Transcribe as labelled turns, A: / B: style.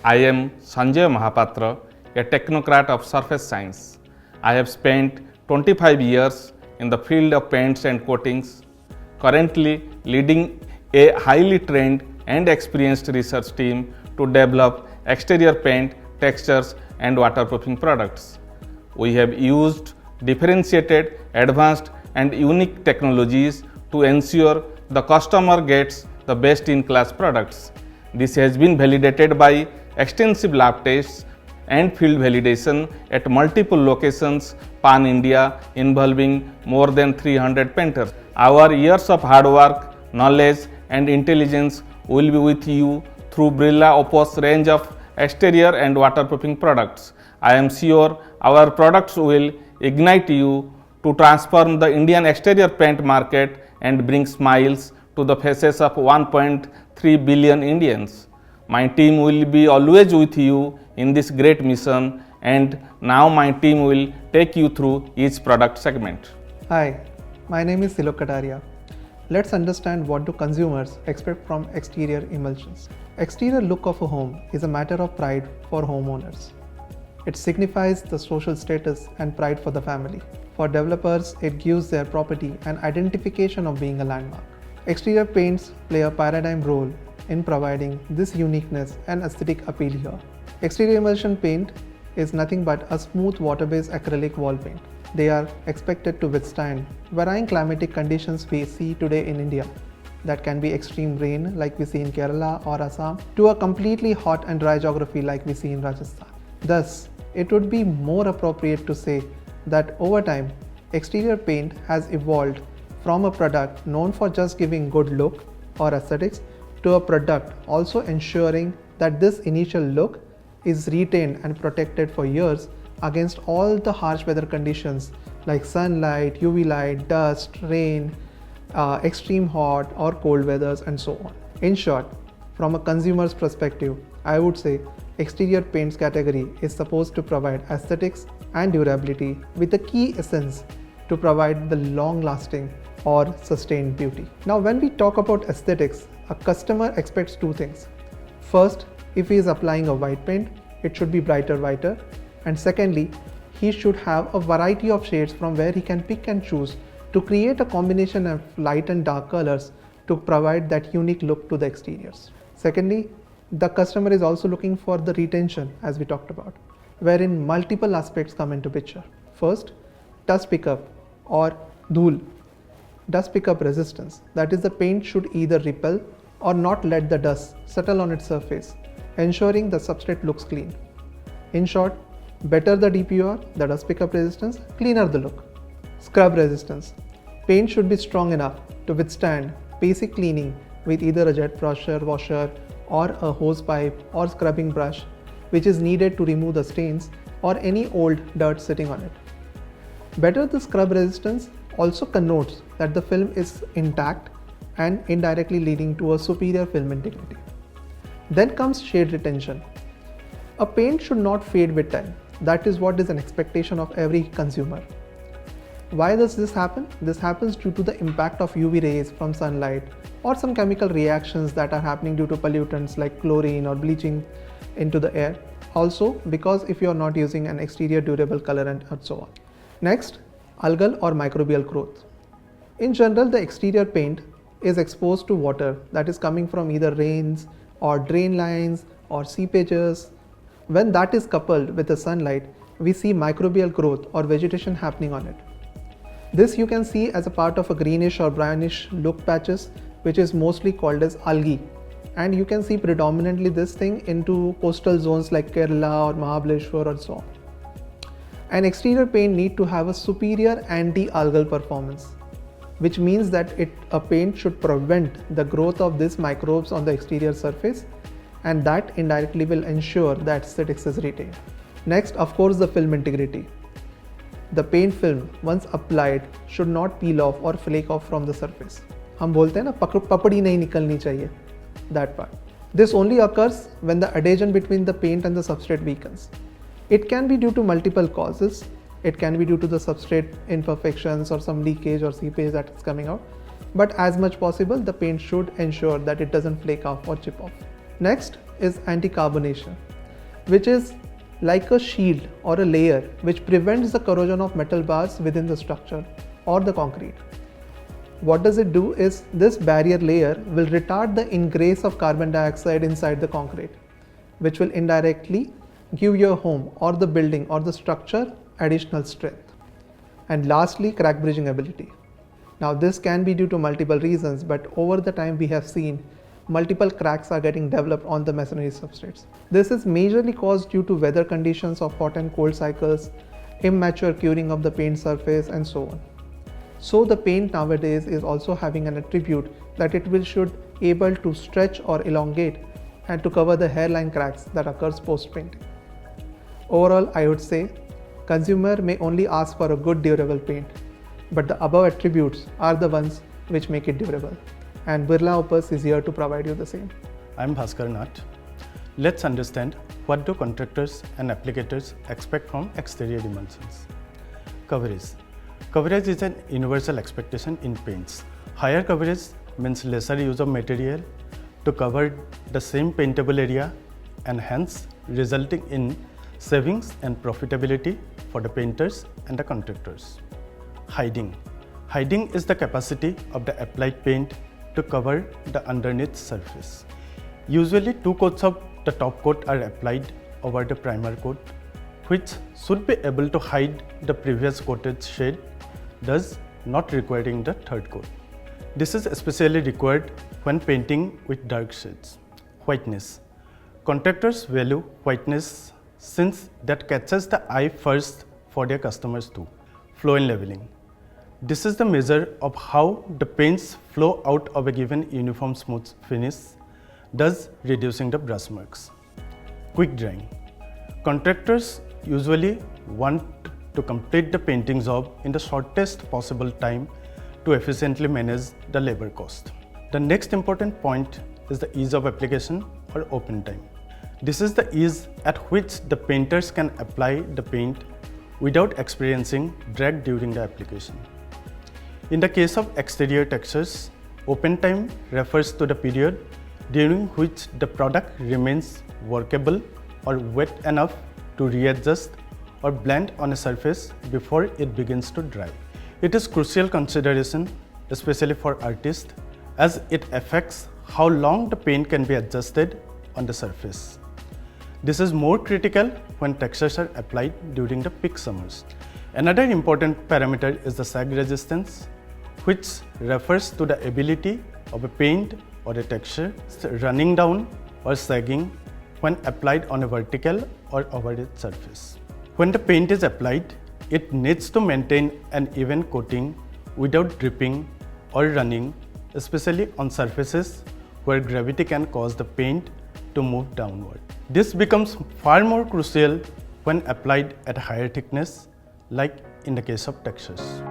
A: I am Sanjay Mahapatra, a technocrat of surface science. I have spent 25 years in the field of paints and coatings, currently leading a highly trained and experienced research team to develop exterior paint, textures, and waterproofing products. We have used differentiated, advanced, and unique technologies to ensure the customer gets the best in class products. This has been validated by extensive lab tests and field validation at multiple locations pan India involving more than 300 painters. Our years of hard work, knowledge, and intelligence will be with you through Brilla Opus range of exterior and waterproofing products. I am sure our products will ignite you to transform the Indian exterior paint market and bring smiles to the faces of 1.3 billion Indians. My team will be always with you in this great mission, and now my team will take you through each product segment.
B: Hi, my name is Silok Kataria. Let's understand what do consumers expect from exterior emulsions. Exterior look of a home is a matter of pride for homeowners. It signifies the social status and pride for the family. For developers, it gives their property an identification of being a landmark. Exterior paints play a paradigm role in providing this uniqueness and aesthetic appeal here. Exterior emulsion paint is nothing but a smooth water-based acrylic wall paint. They are expected to withstand varying climatic conditions we see today in India. That can be extreme rain like we see in Kerala or Assam, to a completely hot and dry geography like we see in Rajasthan. Thus, it would be more appropriate to say that over time, exterior paint has evolved from a product known for just giving good look or aesthetics to a product also ensuring that this initial look is retained and protected for years against all the harsh weather conditions like sunlight, UV light, dust, rain, extreme hot or cold weathers, and so on. In short, from a consumer's perspective, I would say exterior paints category is supposed to provide aesthetics and durability with the key essence to provide the long-lasting or sustained beauty. Now, when we talk about aesthetics, a customer expects two things. First, if he is applying a white paint, it should be brighter whiter, and secondly, he should have a variety of shades from where he can pick and choose to create a combination of light and dark colors to provide that unique look to the exteriors. Secondly, the customer is also looking for the retention, as we talked about, wherein multiple aspects come into picture. First, dust pickup or dhool, dust pickup resistance. That is, the paint should either repel or not let the dust settle on its surface, ensuring the substrate looks clean. In short, better the DPR, the dust pickup resistance, cleaner the look. Scrub resistance. Paint should be strong enough to withstand basic cleaning with either a jet washer or a hose pipe or scrubbing brush, which is needed to remove the stains or any old dirt sitting on it. Better the scrub resistance also connotes that the film is intact and indirectly leading to a superior film integrity. Then comes shade retention. A paint should not fade with time. That is what is an expectation of every consumer. Why does this happen? This happens due to the impact of UV rays from sunlight or some chemical reactions that are happening due to pollutants like chlorine or bleaching into the air. Also, because if you are not using an exterior durable colorant and so on. Next, algal or microbial growth. In general, the exterior paint is exposed to water that is coming from either rains or drain lines or seepages. When that is coupled with the sunlight, we see microbial growth or vegetation happening on it. This you can see as a part of a greenish or brownish look patches, which is mostly called as algae. And you can see predominantly this thing into coastal zones like Kerala or Mahabaleshwar or so on. An exterior paint need to have a superior anti-algal performance, which means that a paint should prevent the growth of these microbes on the exterior surface, and that indirectly will ensure that aesthetics is retained. Next, of course, the film integrity. The paint film, once applied, should not peel off or flake off from the surface. हम बोलते हैं ना पपड़ी नहीं निकलनी चाहिए, that part. This only occurs when the adhesion between the paint and the substrate weakens. It can be due to multiple causes. It can be due to the substrate imperfections or some leakage or seepage that is coming out. But as much possible, the paint should ensure that it doesn't flake off or chip off. Next is anti-carbonation. which is like a shield or a layer which prevents the corrosion of metal bars within the structure or the concrete. What does it do is this barrier layer will retard the ingress of carbon dioxide inside the concrete, which will indirectly give your home or the building or the structure additional strength. And lastly, crack bridging ability. Now this can be due to multiple reasons, but over the time we have seen multiple cracks are getting developed on the masonry substrates. This is majorly caused due to weather conditions of hot and cold cycles, immature curing of the paint surface and so on. So the paint nowadays is also having an attribute that it will should able to stretch or elongate and to cover the hairline cracks that occurs post painting. Overall, I would say consumer may only ask for a good durable paint, but the above attributes are the ones which make it durable, and Birla Opus is here to provide you the same.
C: I'm Bhaskar Nath. Let's understand what do contractors and applicators expect from exterior emulsions. Coverage. Coverage is an universal expectation in paints. Higher coverage means lesser use of material to cover the same paintable area and hence resulting in savings and profitability for the painters and the contractors. Hiding. Hiding is the capacity of the applied paint to cover the underneath surface. Usually 2 coats of the top coat are applied over the primer coat, which should be able to hide the previous coated shade, thus not requiring the third coat. This is especially required when painting with dark shades. Whiteness. Contractors value whiteness since that catches the eye first for their customers too. Flow and leveling. This is the measure of how the paints flow out of a given uniform smooth finish, thus reducing the brush marks. Quick drying. Contractors usually want to complete the painting job in the shortest possible time to efficiently manage the labor cost. The next important point is the ease of application or open time. This is the ease at which the painters can apply the paint without experiencing drag during the application. In the case of exterior textures, open time refers to the period during which the product remains workable or wet enough to readjust or blend on a surface before it begins to dry. It is crucial consideration, especially for artists, as it affects how long the paint can be adjusted on the surface. This is more critical when textures are applied during the peak summers. Another important parameter is the sag resistance, which refers to the ability of a paint or a texture running down or sagging when applied on a vertical or overhead surface. When the paint is applied, it needs to maintain an even coating without dripping or running, especially on surfaces where gravity can cause the paint to move downward. This becomes far more crucial when applied at higher thickness, like in the case of textures.